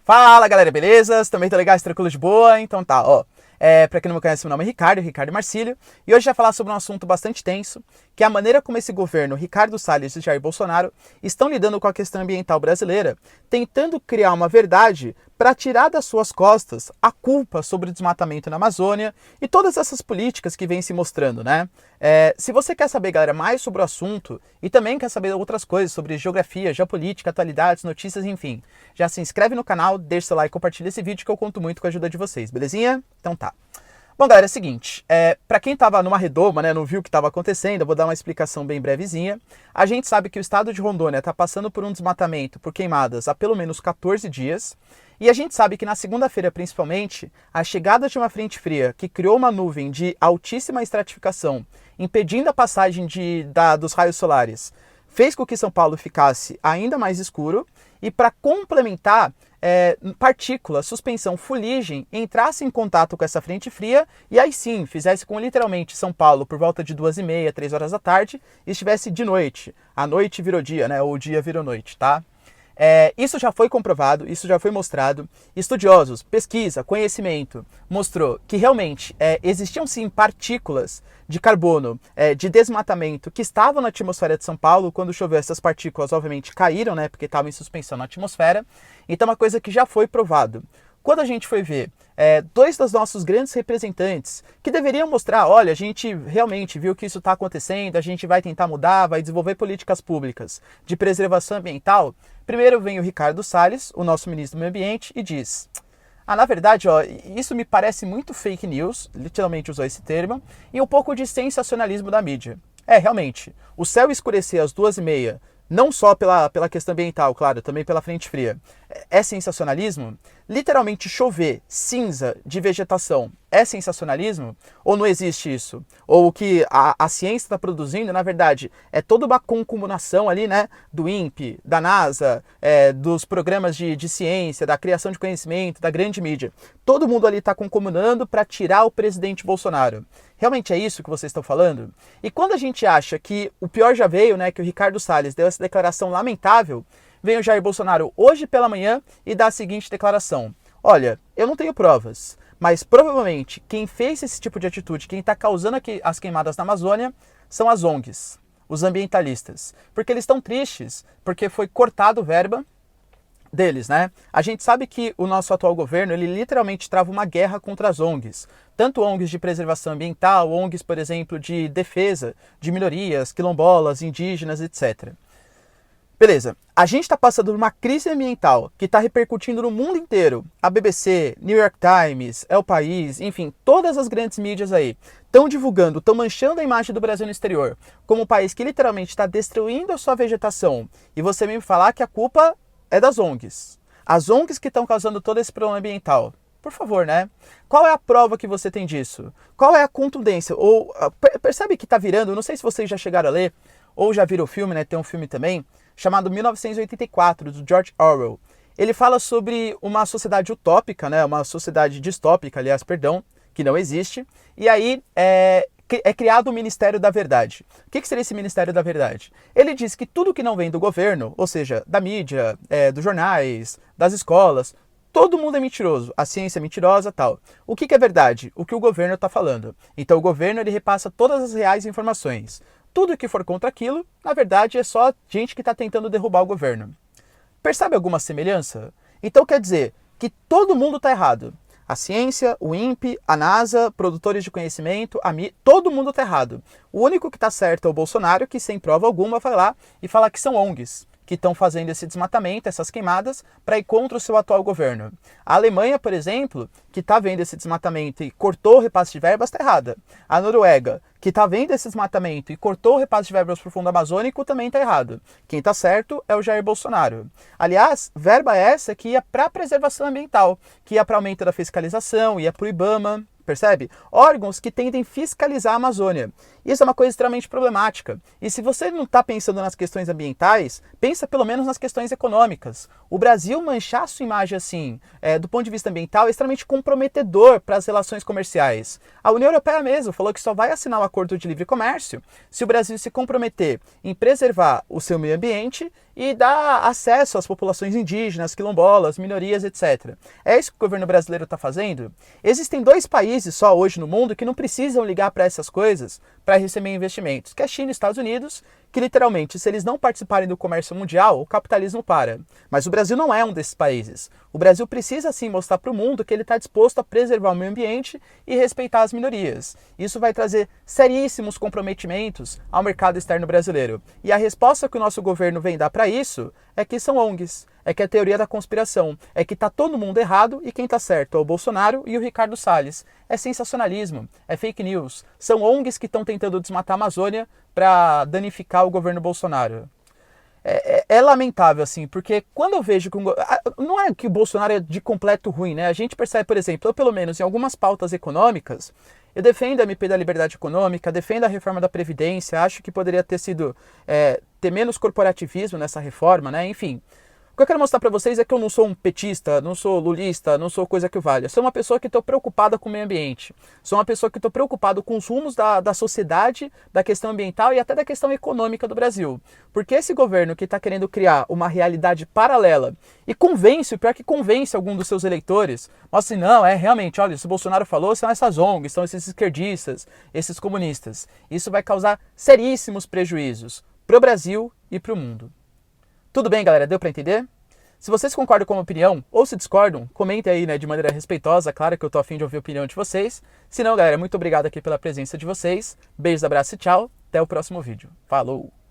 Fala galera, beleza? Também tô legal, tranquilo de boa? Então tá, ó. Pra quem não me conhece, meu nome é Ricardo Marcílio, e hoje vai falar sobre um assunto bastante tenso, que é a maneira como esse governo, Ricardo Salles e Jair Bolsonaro, estão lidando com a questão ambiental brasileira, tentando criar uma verdade para tirar das suas costas a culpa sobre o desmatamento na Amazônia e todas essas políticas que vêm se mostrando, né? Se você quer saber, galera, mais sobre o assunto e também quer saber outras coisas sobre geografia, geopolítica, atualidades, notícias, enfim, já se inscreve no canal, deixa seu like e compartilha esse vídeo que eu conto muito com a ajuda de vocês, belezinha? Então tá. Bom, galera, é o seguinte, para quem estava numa redoma, né, não viu o que estava acontecendo, eu vou dar uma explicação bem brevezinha. A gente sabe que o estado de Rondônia está passando por um desmatamento por queimadas há pelo menos 14 dias, e a gente sabe que na segunda-feira, principalmente, a chegada de uma frente fria que criou uma nuvem de altíssima estratificação, impedindo a passagem dos raios solares, fez com que São Paulo ficasse ainda mais escuro, e para complementar, partículas, suspensão, fuligem entrasse em contato com essa frente fria e aí sim fizesse com literalmente São Paulo por volta de 2h30, 3 horas da tarde e estivesse de noite. A noite virou dia, né? Ou o dia virou noite, tá? Isso já foi comprovado, isso já foi mostrado. Estudiosos, pesquisa, conhecimento mostrou que realmente existiam sim partículas de carbono de desmatamento que estavam na atmosfera de São Paulo. Quando choveu, essas partículas obviamente caíram, né, porque estavam em suspensão na atmosfera. Então é uma coisa que já foi provado. Quando a gente foi ver dois dos nossos grandes representantes que deveriam mostrar, olha, a gente realmente viu que isso está acontecendo, a gente vai tentar mudar, vai desenvolver políticas públicas de preservação ambiental, primeiro vem o Ricardo Salles, o nosso ministro do Meio Ambiente, e diz: na verdade, ó, isso me parece muito fake news, literalmente usou esse termo, e um pouco de sensacionalismo da mídia. Realmente, o céu escurecer às 2h30, não só pela questão ambiental, claro, também pela frente fria, é sensacionalismo? Literalmente chover cinza de vegetação é sensacionalismo? Ou não existe isso? Ou o que a ciência está produzindo, na verdade, é toda uma concatenação ali, né, do INPE, da NASA, dos programas de ciência, da criação de conhecimento, da grande mídia. Todo mundo ali está concomunando para tirar o presidente Bolsonaro. Realmente é isso que vocês estão falando? E quando a gente acha que o pior já veio, né, que o Ricardo Salles deu essa declaração lamentável, vem o Jair Bolsonaro hoje pela manhã e dá a seguinte declaração: olha, eu não tenho provas, mas provavelmente quem fez esse tipo de atitude, quem está causando as queimadas na Amazônia, são as ONGs, os ambientalistas. Porque eles estão tristes, porque foi cortado verba deles, né? A gente sabe que o nosso atual governo, ele literalmente trava uma guerra contra as ONGs. Tanto ONGs de preservação ambiental, ONGs, por exemplo, de defesa de minorias, quilombolas, indígenas, etc. Beleza, a gente está passando por uma crise ambiental que está repercutindo no mundo inteiro. A BBC, New York Times, El País, enfim, todas as grandes mídias aí estão divulgando, estão manchando a imagem do Brasil no exterior como um país que literalmente está destruindo a sua vegetação. E você me falar que a culpa é das ONGs. As ONGs que estão causando todo esse problema ambiental. Por favor, né? Qual é a prova que você tem disso? Qual é a contundência? Ou percebe que está virando, não sei se vocês já chegaram a ler, ou já viram o filme, né? Tem um filme também, chamado 1984, do George Orwell. Ele fala sobre uma sociedade utópica, né? Uma sociedade distópica, aliás, perdão, que não existe. E aí é criado o Ministério da Verdade. O que seria esse Ministério da Verdade? Ele diz que tudo que não vem do governo, ou seja, da mídia, dos jornais, das escolas, todo mundo é mentiroso, a ciência é mentirosa, tal. O que é verdade? O que o governo está falando. Então o governo ele repassa todas as reais informações. Tudo que for contra aquilo, na verdade, é só gente que está tentando derrubar o governo. Percebe alguma semelhança? Então quer dizer que todo mundo está errado. A ciência, o INPE, a NASA, produtores de conhecimento, todo mundo está errado. O único que está certo é o Bolsonaro, que sem prova alguma vai lá e fala que são ONGs que estão fazendo esse desmatamento, essas queimadas, para ir contra o seu atual governo. A Alemanha, por exemplo, que está vendo esse desmatamento e cortou o repasse de verbas, está errada. A Noruega, que está vendo esse desmatamento e cortou o repasse de verbas para o Fundo Amazônico, também está errado. Quem está certo é o Jair Bolsonaro. Aliás, verba essa que ia para a preservação ambiental, que ia para aumento da fiscalização, ia para o IBAMA. Percebe? Órgãos que tendem a fiscalizar a Amazônia. Isso é uma coisa extremamente problemática. E se você não está pensando nas questões ambientais, pensa pelo menos nas questões econômicas. O Brasil manchar sua imagem assim, do ponto de vista ambiental, é extremamente comprometedor para as relações comerciais. A União Europeia mesmo falou que só vai assinar o acordo de livre comércio se o Brasil se comprometer em preservar o seu meio ambiente e dar acesso às populações indígenas, quilombolas, minorias, etc. É isso que o governo brasileiro está fazendo? Existem 2 países só hoje no mundo que não precisam ligar para essas coisas para receber investimentos, que é a China e os Estados Unidos, que literalmente, se eles não participarem do comércio mundial, o capitalismo para. Mas o Brasil não é um desses países. O Brasil precisa sim mostrar para o mundo que ele está disposto a preservar o meio ambiente e respeitar as minorias. Isso vai trazer seríssimos comprometimentos ao mercado externo brasileiro. E a resposta que o nosso governo vem dar para isso é que são ONGs, é que é a teoria da conspiração, é que está todo mundo errado e quem está certo é o Bolsonaro e o Ricardo Salles. É sensacionalismo, é fake news. São ONGs que estão tentando desmatar a Amazônia para danificar o governo Bolsonaro. É lamentável, assim, porque quando eu vejo que não é que o Bolsonaro é de completo ruim, né? A gente percebe, por exemplo, eu pelo menos em algumas pautas econômicas, eu defendo a MP da liberdade econômica, defendo a reforma da Previdência, acho que poderia ter sido, ter menos corporativismo nessa reforma, né? Enfim. O que eu quero mostrar para vocês é que eu não sou um petista, não sou lulista, não sou coisa que valha. Eu sou uma pessoa que estou preocupada com o meio ambiente. Sou uma pessoa que estou preocupada com os rumos da sociedade, da questão ambiental e até da questão econômica do Brasil. Porque esse governo que está querendo criar uma realidade paralela e convence, o pior que convence algum dos seus eleitores, mostra assim, não, realmente, olha, se o Bolsonaro falou, são essas ONGs, são esses esquerdistas, esses comunistas. Isso vai causar seríssimos prejuízos para o Brasil e para o mundo. Tudo bem, galera? Deu para entender? Se vocês concordam com a minha opinião ou se discordam, comentem aí, né, de maneira respeitosa, claro que eu tô a fim de ouvir a opinião de vocês. Se não, galera, muito obrigado aqui pela presença de vocês. Beijos, abraço e tchau. Até o próximo vídeo. Falou!